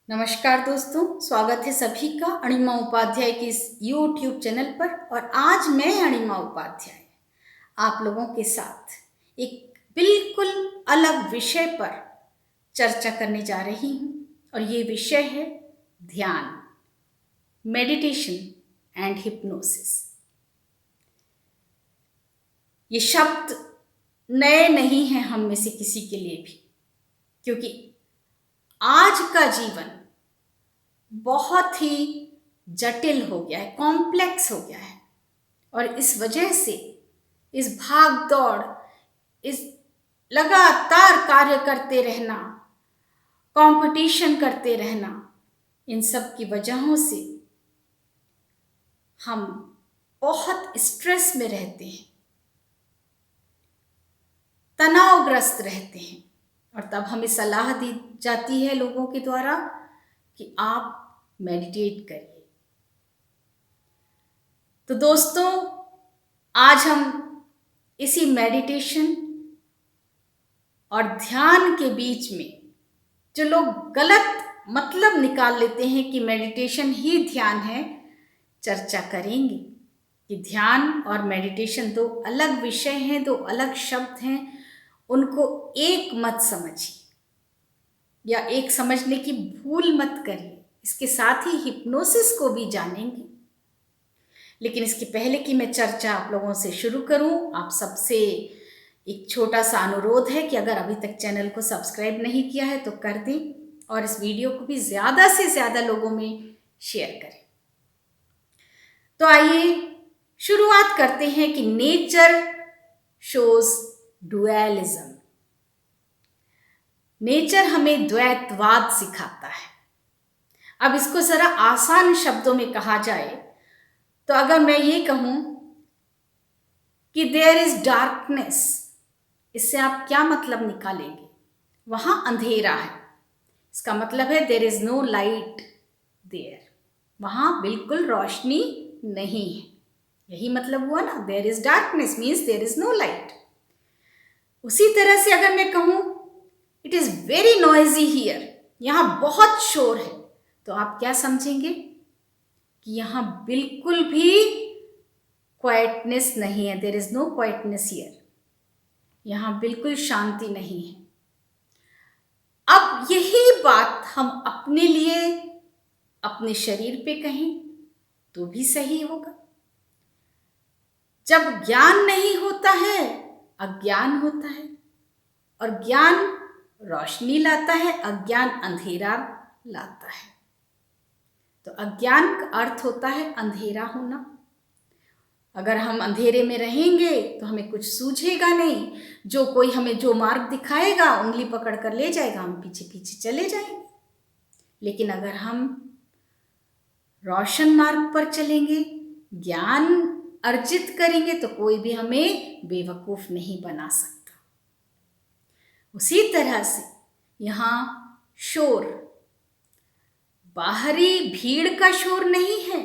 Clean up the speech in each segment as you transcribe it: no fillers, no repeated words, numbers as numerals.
नमस्कार दोस्तों, स्वागत है सभी का अणिमा उपाध्याय की इस YouTube चैनल पर। और आज मैं अणिमा उपाध्याय आप लोगों के साथ एक बिल्कुल अलग विषय पर चर्चा करने जा रही हूँ। और ये विषय है ध्यान, मेडिटेशन एंड हिप्नोसिस। ये शब्द नए नहीं हैं हम में से किसी के लिए भी, क्योंकि आज का जीवन बहुत ही जटिल हो गया है, कॉम्प्लेक्स हो गया है। और इस वजह से इस भाग दौड़, इस लगातार कार्य करते रहना, कंपटीशन करते रहना, इन सब की वजहों से हम बहुत स्ट्रेस में रहते हैं, तनावग्रस्त रहते हैं। और तब हमें सलाह दी जाती है लोगों के द्वारा कि आप मेडिटेट करिए। तो दोस्तों, आज हम इसी मेडिटेशन और ध्यान के बीच में जो लोग गलत मतलब निकाल लेते हैं कि मेडिटेशन ही ध्यान है, चर्चा करेंगे कि ध्यान और मेडिटेशन दो अलग विषय हैं, दो अलग शब्द हैं। उनको एक मत समझिए या एक समझने की भूल मत करिए। इसके साथ ही हिप्नोसिस को भी जानेंगे। लेकिन इसके पहले कि मैं चर्चा आप लोगों से शुरू करूं, आप सबसे एक छोटा सा अनुरोध है कि अगर अभी तक चैनल को सब्सक्राइब नहीं किया है तो कर दें और इस वीडियो को भी ज़्यादा से ज़्यादा लोगों में शेयर करें। तो आइए शुरुआत करते हैं कि नेचर शोज डुअलिज्म। नेचर हमें द्वैतवाद सिखाता है। अब इसको ज़रा आसान शब्दों में कहा जाए तो अगर मैं ये कहूँ कि देयर इज डार्कनेस, इससे आप क्या मतलब निकालेंगे? वहाँ अंधेरा है, इसका मतलब है there is no light there, वहाँ बिल्कुल रोशनी नहीं है। यही मतलब हुआ ना, there is darkness means there is no light. उसी तरह से अगर मैं कहूँ it is very noisy here, यहाँ बहुत शोर है, तो आप क्या समझेंगे कि यहाँ बिल्कुल भी क्वाइटनेस नहीं है, there is no quietness here, यहाँ बिल्कुल शांति नहीं है। अब यही बात हम अपने लिए, अपने शरीर पे कहें तो भी सही होगा। जब ज्ञान नहीं होता है, अज्ञान होता है, और ज्ञान रोशनी लाता है, अज्ञान अंधेरा लाता है। तो अज्ञान का अर्थ होता है अंधेरा होना। अगर हम अंधेरे में रहेंगे तो हमें कुछ सूझेगा नहीं, जो कोई हमें जो मार्ग दिखाएगा उंगली पकड़ कर ले जाएगा, हम पीछे पीछे चले जाएंगे। लेकिन अगर हम रोशन मार्ग पर चलेंगे, ज्ञान अर्जित करेंगे, तो कोई भी हमें बेवकूफ़ नहीं बना सकता। उसी तरह से यहाँ शोर बाहरी भीड़ का शोर नहीं है,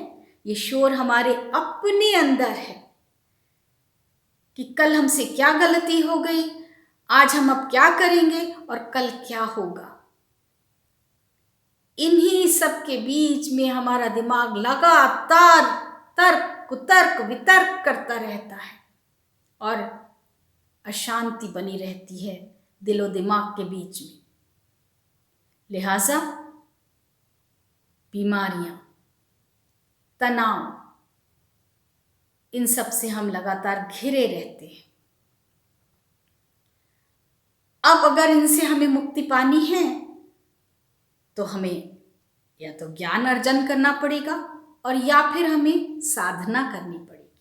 ये शोर हमारे अपने अंदर है कि कल हमसे क्या गलती हो गई, आज हम अब क्या करेंगे और कल क्या होगा। इन्हीं सब के बीच में हमारा दिमाग लगातार तर्क कुतर्क वितर्क करता रहता है और अशांति बनी रहती है दिलो दिमाग के बीच में। लिहाजा बीमारियां, तनाव, इन सब से हम लगातार घिरे रहते हैं। अब अगर इनसे हमें मुक्ति पानी है तो हमें या तो ज्ञान अर्जन करना पड़ेगा और या फिर हमें साधना करनी पड़ेगी।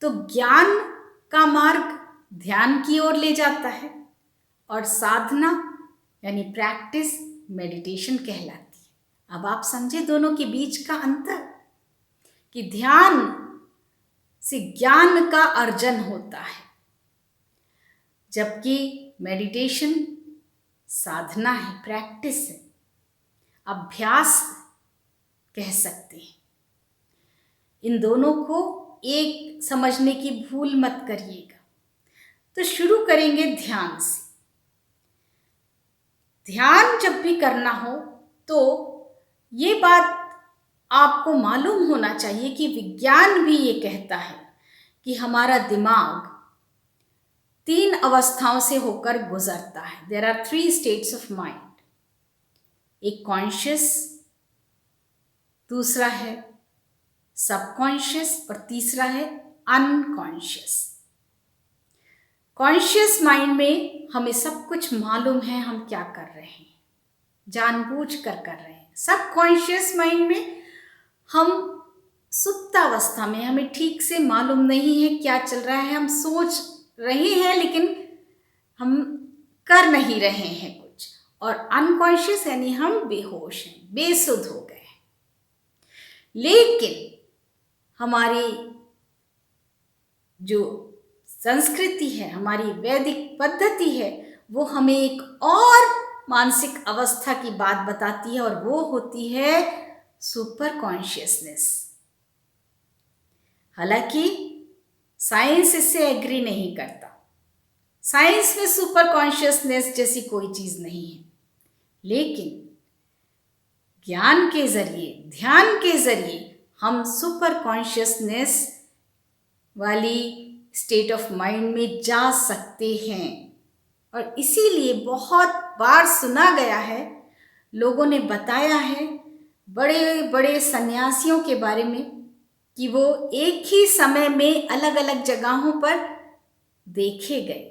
तो ज्ञान का मार्ग ध्यान की ओर ले जाता है और साधना यानी प्रैक्टिस मेडिटेशन कहलाती है। अब आप समझे दोनों के बीच का अंतर कि ध्यान से ज्ञान का अर्जन होता है, जबकि मेडिटेशन साधना है, प्रैक्टिस है, अभ्यास कह सकते हैं। इन दोनों को एक समझने की भूल मत करिएगा। तो शुरू करेंगे ध्यान से। ध्यान जब भी करना हो तो ये बात आपको मालूम होना चाहिए कि विज्ञान भी ये कहता है कि हमारा दिमाग 3 अवस्थाओं से होकर गुजरता है। There are 3 states of mind. एक कॉन्शियस, दूसरा है सबकॉन्शियस और तीसरा है अनकॉन्शियस। कॉन्शियस माइंड में हमें सब कुछ मालूम है हम क्या कर रहे हैं, जानबूझकर कर रहे हैं। सबकॉन्शियस माइंड में हम सुप्तावस्था में, हमें ठीक से मालूम नहीं है क्या चल रहा है, हम सोच रहे हैं लेकिन हम कर नहीं रहे हैं कुछ। और अनकॉन्शियस यानी हम बेहोश हैं, बेसुध हो गए हैं। लेकिन हमारी जो संस्कृति है, हमारी वैदिक पद्धति है, वो हमें एक और मानसिक अवस्था की बात बताती है और वो होती है सुपर कॉन्शियसनेस। हालांकि साइंस इससे एग्री नहीं करता। साइंस में सुपर कॉन्शियसनेस जैसी कोई चीज नहीं है, लेकिन ज्ञान के जरिए, ध्यान के जरिए हम सुपर कॉन्शियसनेस वाली स्टेट ऑफ माइंड में जा सकते हैं। और इसीलिए बहुत बार सुना गया है, लोगों ने बताया है बड़े बड़े सन्यासियों के बारे में कि वो एक ही समय में अलग अलग जगहों पर देखे गए।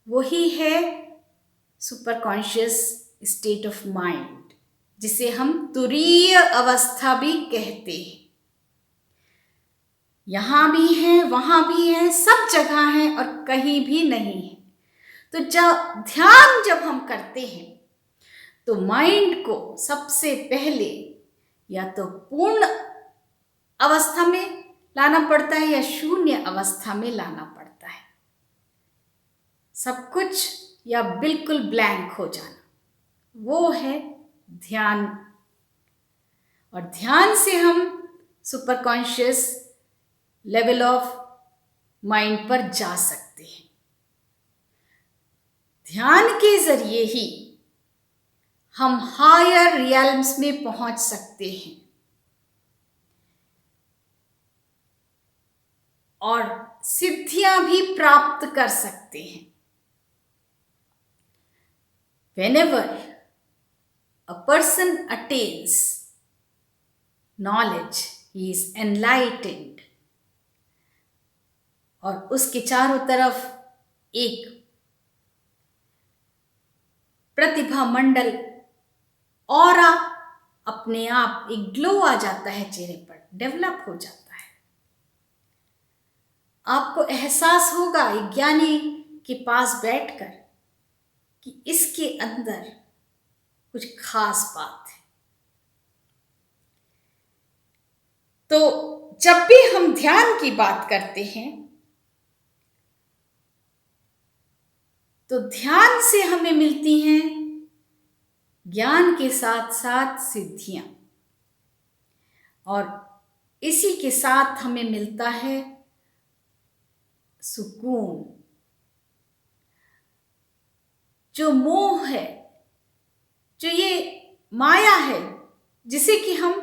वही है super conscious state of mind, जिसे हम तुरीय अवस्था भी कहते हैं। यहां भी है, वहां भी है, सब जगह है और कहीं भी नहीं है। तो जब हम करते हैं तो माइंड को सबसे पहले या तो पूर्ण अवस्था में लाना पड़ता है या शून्य अवस्था में लाना पड़ता है। सब कुछ या बिल्कुल ब्लैंक हो जाना, वो है ध्यान। और ध्यान से हम super conscious level of mind पर जा सकते हैं। ध्यान के जरिए ही हम हायर रियल्म्स में पहुंच सकते हैं और सिद्धियां भी प्राप्त कर सकते हैं। Whenever a person attains knowledge, he is enlightened, और उसके चारों तरफ एक प्रतिभा मंडल, ऑरा अपने आप एक ग्लो आ जाता है, चेहरे पर डेवलप हो जाता है। आपको एहसास होगा एक ज्ञानी के पास बैठकर कि इसके अंदर कुछ खास बात है। तो जब भी हम ध्यान की बात करते हैं तो ध्यान से हमें मिलती हैं ज्ञान के साथ साथ सिद्धियां, और इसी के साथ हमें मिलता है सुकून। जो मोह है, जो ये माया है जिसे कि हम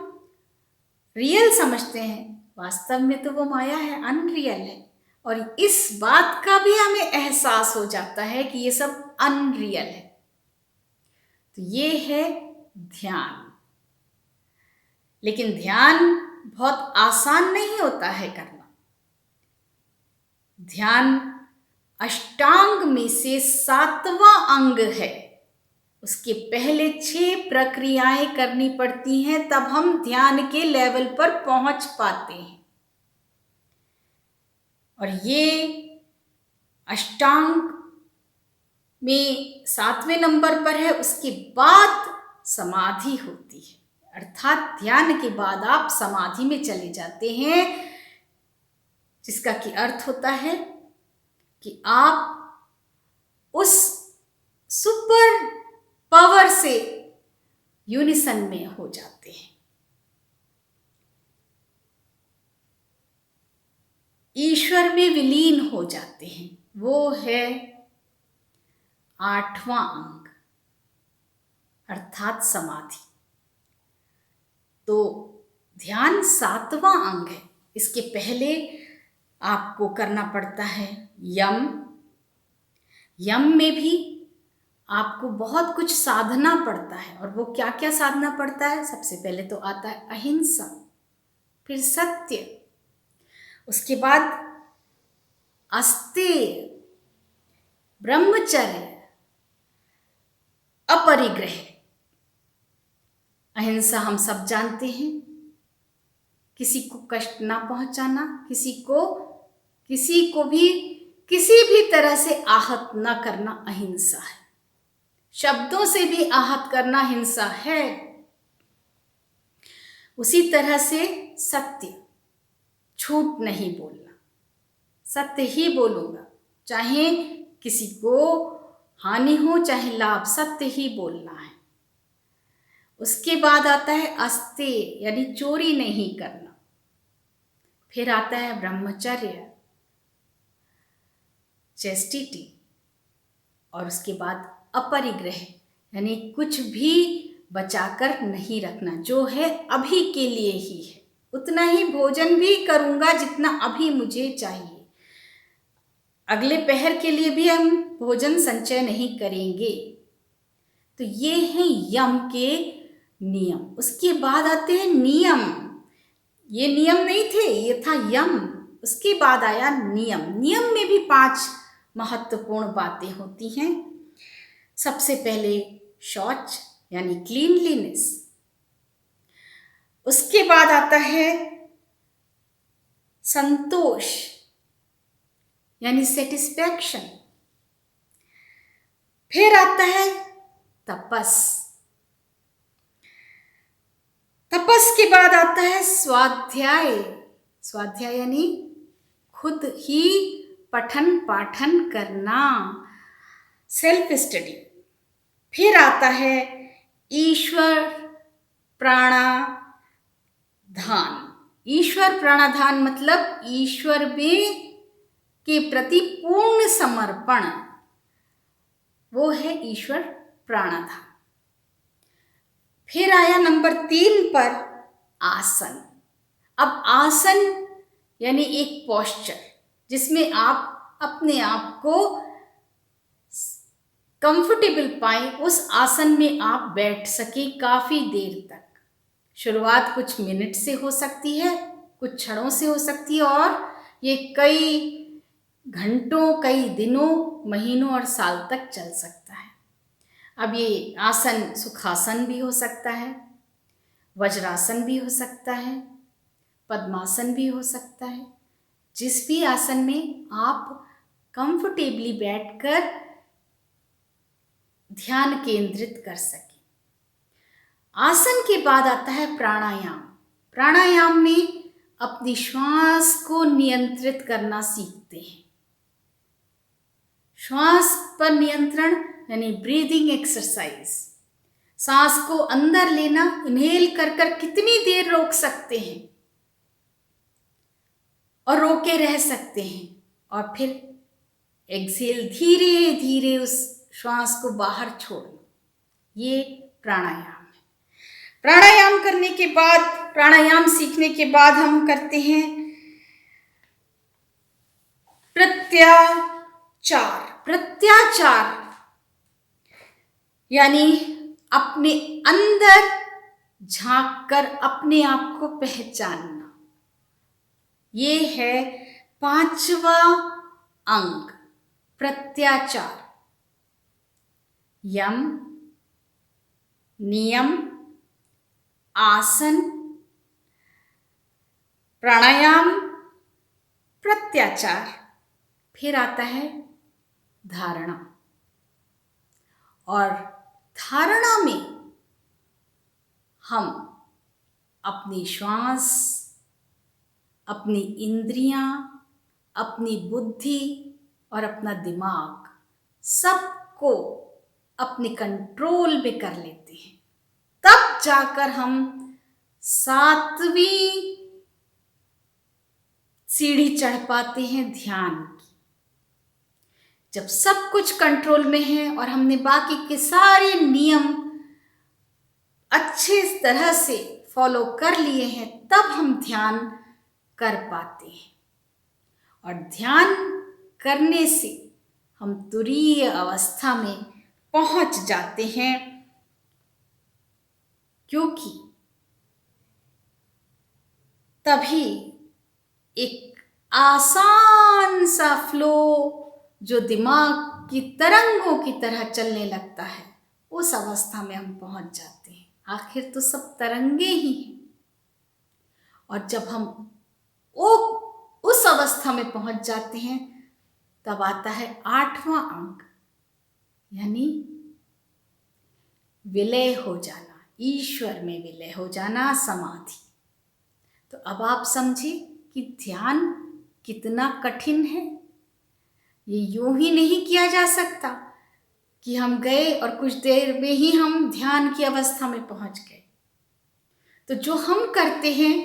रियल समझते हैं, वास्तव में तो वो माया है, अनरियल है। और इस बात का भी हमें एहसास हो जाता है कि ये सब अनरियल है। तो ये है ध्यान। लेकिन ध्यान बहुत आसान नहीं होता है करना। ध्यान अष्टांग में से 7वां अंग है। उसके पहले 6 प्रक्रियाएं करनी पड़ती हैं, तब हम ध्यान के लेवल पर पहुंच पाते हैं। और ये अष्टांग में 7वें नंबर पर है। उसके बाद समाधि होती है, अर्थात ध्यान के बाद आप समाधि में चले जाते हैं, जिसका कि अर्थ होता है कि आप उस सुपर पावर से यूनिसन में हो जाते हैं। ईश्वर में विलीन हो जाते हैं। वो है 8वां अंग, अर्थात समाधि। तो ध्यान 7वां अंग है। इसके पहले आपको करना पड़ता है यम। यम में भी आपको बहुत कुछ साधना पड़ता है, और वो क्या क्या साधना पड़ता है? सबसे पहले तो आता है अहिंसा, फिर सत्य, उसके बाद अस्तेय, ब्रह्मचर्य, अपरिग्रह। अहिंसा हम सब जानते हैं, किसी को कष्ट ना पहुंचाना, किसी को भी किसी भी तरह से आहत ना करना अहिंसा है। शब्दों से भी आहत करना हिंसा है। उसी तरह से सत्य, झूठ नहीं बोलना, सत्य ही बोलूंगा, चाहे किसी को हानि हो चाहे लाभ, सत्य ही बोलना है। उसके बाद आता है अस्तेय, यानी चोरी नहीं करना। फिर आता है ब्रह्मचर्य, चेस्टिटी, और उसके बाद अपरिग्रह, यानी कुछ भी बचाकर नहीं रखना, जो है अभी के लिए ही है, उतना ही भोजन भी करूंगा जितना अभी मुझे चाहिए, अगले पहर के लिए भी हम भोजन संचय नहीं करेंगे। तो ये हैं यम के नियम। उसके बाद आते हैं नियम। ये नियम नहीं थे, ये था यम। उसके बाद आया नियम। नियम में भी 5 महत्वपूर्ण बातें होती हैं। सबसे पहले शौच, यानी क्लीनलीनेस। उसके बाद आता है संतोष, यानी सेटिस्फैक्शन। फिर आता है तपस। तपस के बाद आता है स्वाध्याय। स्वाध्याय यानी खुद ही पठन पाठन करना, सेल्फ स्टडी। फिर आता है ईश्वर प्राणाधान। ईश्वर प्राणाधान मतलब ईश्वर में के प्रति पूर्ण समर्पण, वो है ईश्वर प्राणाधान। फिर आया नंबर 3 पर आसन। अब आसन यानी एक पोस्चर जिसमें आप अपने आप को कंफर्टेबल पाए, उस आसन में आप बैठ सके काफी देर तक। शुरुआत कुछ मिनट से हो सकती है, कुछ क्षणों से हो सकती है, और ये कई घंटों, कई दिनों, महीनों और साल तक चल सकता है। अब ये आसन सुखासन भी हो सकता है, वज्रासन भी हो सकता है, पद्मासन भी हो सकता है। जिस भी आसन में आप कंफर्टेबली बैठकर ध्यान केंद्रित कर सकें। आसन के बाद आता है प्राणायाम। प्राणायाम में अपनी श्वास को नियंत्रित करना सीखते हैं। श्वास पर नियंत्रण यानी ब्रीदिंग एक्सरसाइज। सांस को अंदर लेना, इनहेल कर कर कितनी देर रोक सकते हैं और रोके रह सकते हैं, और फिर एक्सहेल, धीरे धीरे उस श्वास को बाहर छोड़ना, ये प्राणायाम है। प्राणायाम करने के बाद, प्राणायाम सीखने के बाद हम करते हैं प्रत्याचार। प्रत्याचार यानी अपने अंदर झांक कर अपने आप को पहचानना। ये है 5वां अंग, प्रत्याचार। यम, नियम, आसन, प्राणायाम, प्रत्याचार। फिर आता है धारणा। और धारणा में हम अपनी श्वास, अपनी इंद्रियां, अपनी बुद्धि और अपना दिमाग सबको अपने कंट्रोल में कर लेते हैं। तब जाकर हम 7वीं सीढ़ी चढ़ पाते हैं ध्यान की। जब सब कुछ कंट्रोल में है और हमने बाकी के सारे नियम अच्छे तरह से फॉलो कर लिए हैं तब हम ध्यान कर पाते हैं। और ध्यान करने से हम तुरीय अवस्था में पहुंच जाते हैं, क्योंकि तभी एक आसान सा फ्लो जो दिमाग की तरंगों की तरह चलने लगता है, उस अवस्था में हम पहुंच जाते हैं। आखिर तो सब तरंगे ही हैं। और जब हम वो उस अवस्था में पहुंच जाते हैं, तब आता है 8वां अंक, यानी विलय हो जाना, ईश्वर में विलय हो जाना, समाधि। तो अब आप समझिए कि ध्यान कितना कठिन है। ये यूं ही नहीं किया जा सकता कि हम गए और कुछ देर में ही हम ध्यान की अवस्था में पहुंच गए। तो जो हम करते हैं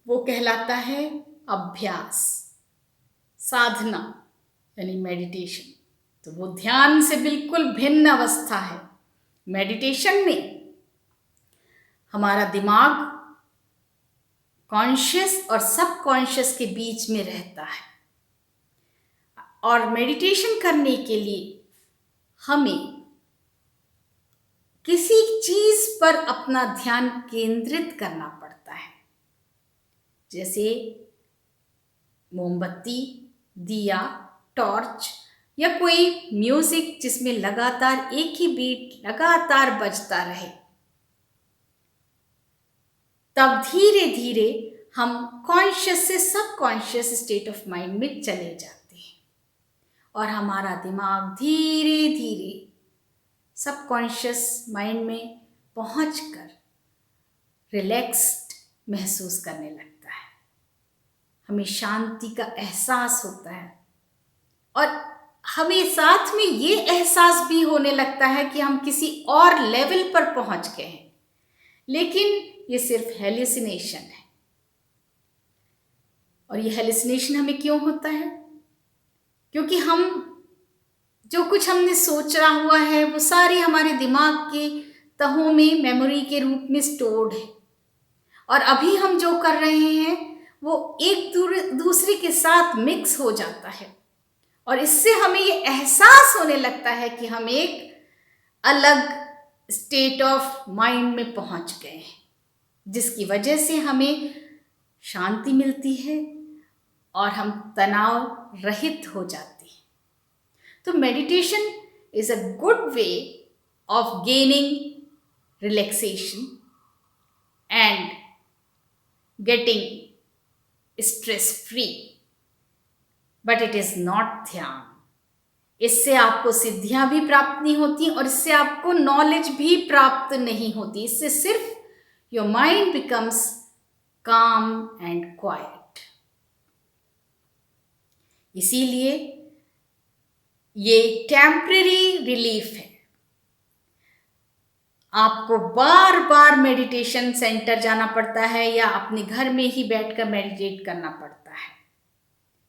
वो कहलाता है अभ्यास, साधना, यानी मेडिटेशन। तो वो ध्यान से बिल्कुल भिन्न अवस्था है। मेडिटेशन में हमारा दिमाग कॉन्शियस और सबकॉन्शियस के बीच में रहता है। और मेडिटेशन करने के लिए हमें किसी चीज पर अपना ध्यान केंद्रित करना पड़ता है, जैसे मोमबत्ती, दिया, टॉर्च या कोई म्यूजिक जिसमें लगातार एक ही बीट लगातार बजता रहे। तब धीरे धीरे हम कॉन्शियस से सबकॉन्शियस स्टेट ऑफ माइंड में चले जाते हैं और हमारा दिमाग धीरे धीरे सबकॉन्शियस माइंड में पहुंचकर रिलैक्स्ड महसूस करने लगता है। हमें शांति का एहसास होता है और हमें साथ में ये एहसास भी होने लगता है कि हम किसी और लेवल पर पहुंच गए हैं, लेकिन ये सिर्फ हेलुसिनेशन है। और ये हेलुसिनेशन हमें क्यों होता है? क्योंकि हम जो कुछ हमने सोचा हुआ है वो सारी हमारे दिमाग के तहों में मेमोरी के रूप में स्टोर्ड है, और अभी हम जो कर रहे हैं वो एक दूसरे के साथ मिक्स हो जाता है, और इससे हमें ये एहसास होने लगता है कि हम एक अलग स्टेट ऑफ माइंड में पहुंच गए हैं, जिसकी वजह से हमें शांति मिलती है और हम तनाव रहित हो जाते हैं। तो meditation is a good way of gaining relaxation and getting stress free, but it is not ध्यान। इससे आपको सिद्धियां भी प्राप्त नहीं होती और इससे आपको नॉलेज भी प्राप्त नहीं होती। इससे सिर्फ योर माइंड बिकम्स काम एंड क्वाइट। इसीलिए ये टेम्पररी रिलीफ है। आपको बार बार मेडिटेशन सेंटर जाना पड़ता है या अपने घर में ही बैठकर मेडिटेट करना पड़ता है,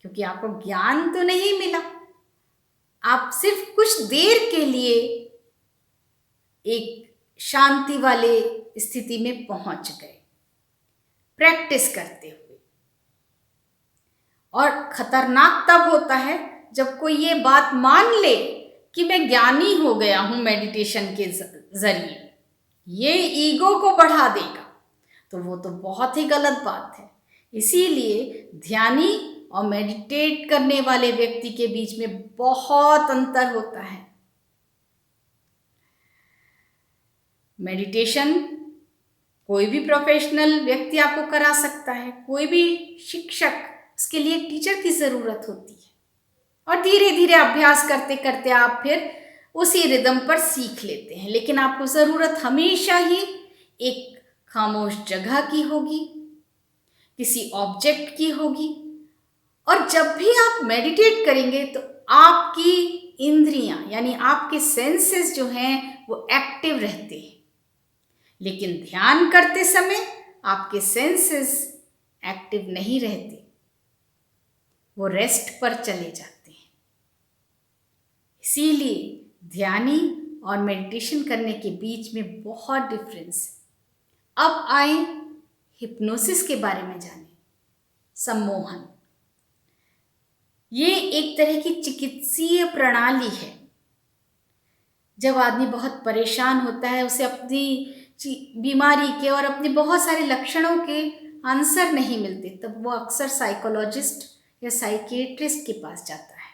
क्योंकि आपको ज्ञान तो नहीं मिला। आप सिर्फ कुछ देर के लिए एक शांति वाले स्थिति में पहुंच गए प्रैक्टिस करते हुए। और खतरनाक तब होता है जब कोई ये बात मान ले कि मैं ज्ञानी हो गया हूं मेडिटेशन के जरिए, ये ईगो को बढ़ा देगा, तो वो तो बहुत ही गलत बात है। इसीलिए ध्यानी और मेडिटेट करने वाले व्यक्ति के बीच में बहुत अंतर होता है। मेडिटेशन कोई भी प्रोफेशनल व्यक्ति आपको करा सकता है, कोई भी शिक्षक, उसके लिए एक टीचर की ज़रूरत होती है, और धीरे धीरे अभ्यास करते करते आप फिर उसी रिदम पर सीख लेते हैं। लेकिन आपको ज़रूरत हमेशा ही एक खामोश जगह की होगी, किसी ऑब्जेक्ट की होगी। और जब भी आप मेडिटेट करेंगे तो आपकी इंद्रियां यानी आपके सेंसेस जो हैं वो एक्टिव रहते हैं, लेकिन ध्यान करते समय आपके सेंसेस एक्टिव नहीं रहते, वो रेस्ट पर चले जाते हैं। इसीलिए ध्यानी और मेडिटेशन करने के बीच में बहुत डिफरेंस है। अब आए हिप्नोसिस के बारे में जाने। सम्मोहन ये एक तरह की चिकित्सीय प्रणाली है। जब आदमी बहुत परेशान होता है, उसे अपनी बीमारी के और अपने बहुत सारे लक्षणों के आंसर नहीं मिलते, तब वो अक्सर साइकोलॉजिस्ट या साइकियाट्रिस्ट के पास जाता है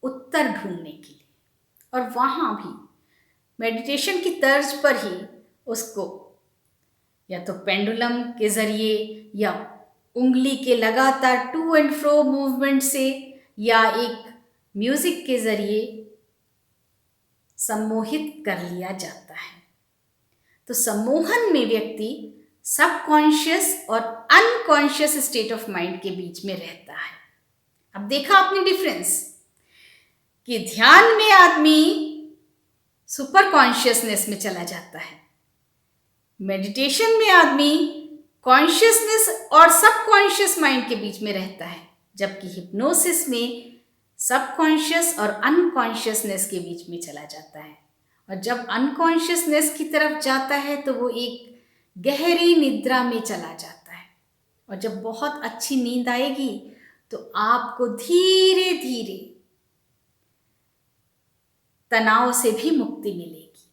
उत्तर ढूंढने के लिए। और वहाँ भी मेडिटेशन की तर्ज पर ही उसको या तो पेंडुलम के जरिए या उंगली के लगातार टू एंड फ्रो मूवमेंट से या एक म्यूजिक के जरिए सम्मोहित कर लिया जाता है। तो सम्मोहन में व्यक्ति सबकॉन्शियस और अनकॉन्शियस स्टेट ऑफ माइंड के बीच में रहता है। अब देखा आपने डिफरेंस कि ध्यान में आदमी सुपर कॉन्शियसनेस में चला जाता है, मेडिटेशन में आदमी कॉन्शियसनेस और सबकॉन्शियस माइंड के बीच में रहता है, जबकि हिप्नोसिस में सबकॉन्शियस और अनकॉन्शियसनेस के बीच में चला जाता है। और जब अनकॉन्शियसनेस की तरफ जाता है तो वो एक गहरी निद्रा में चला जाता है। और जब बहुत अच्छी नींद आएगी तो आपको धीरे धीरे तनाव से भी मुक्ति मिलेगी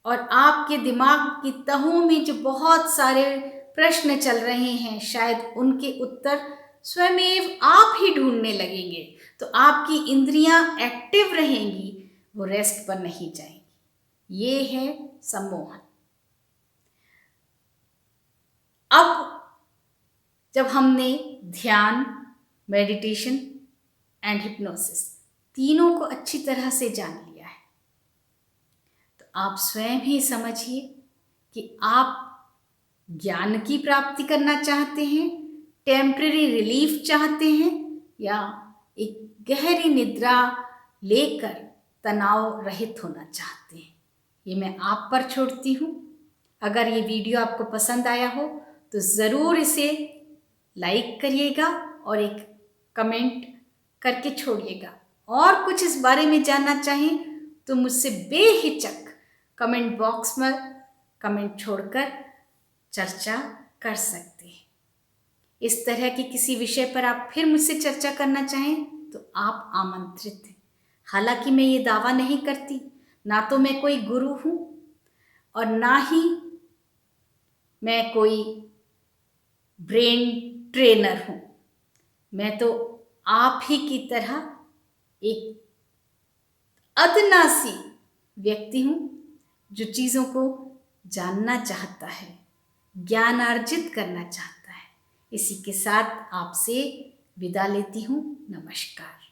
और आपके दिमाग की तहों में जो बहुत सारे प्रश्न चल रहे हैं, शायद उनके उत्तर स्वयं आप ही ढूंढने लगेंगे। तो आपकी इंद्रियां एक्टिव रहेंगी, वो रेस्ट पर नहीं जाएंगी। ये है सम्मोहन। अब जब हमने ध्यान, मेडिटेशन एंड हिप्नोसिस तीनों को अच्छी तरह से जान लिया है, तो आप स्वयं ही समझिए कि आप ज्ञान की प्राप्ति करना चाहते हैं, टेम्पररी रिलीफ चाहते हैं, या एक गहरी निद्रा लेकर तनाव रहित होना चाहते हैं। ये मैं आप पर छोड़ती हूँ। अगर ये वीडियो आपको पसंद आया हो तो ज़रूर इसे लाइक करिएगा और एक कमेंट करके छोड़िएगा। और कुछ इस बारे में जानना चाहें तो मुझसे बेहिचक कमेंट बॉक्स में कमेंट छोड़कर चर्चा कर सकते हैं। इस तरह के किसी विषय पर आप फिर मुझसे चर्चा करना चाहें तो आप आमंत्रित हैं। हालांकि मैं ये दावा नहीं करती, ना तो मैं कोई गुरु हूँ और ना ही मैं कोई ब्रेन ट्रेनर हूँ। मैं तो आप ही की तरह एक अदना-सी व्यक्ति हूँ जो चीज़ों को जानना चाहता है, ज्ञान अर्जित करना चाहता है। इसी के साथ आपसे विदा लेती हूँ। नमस्कार।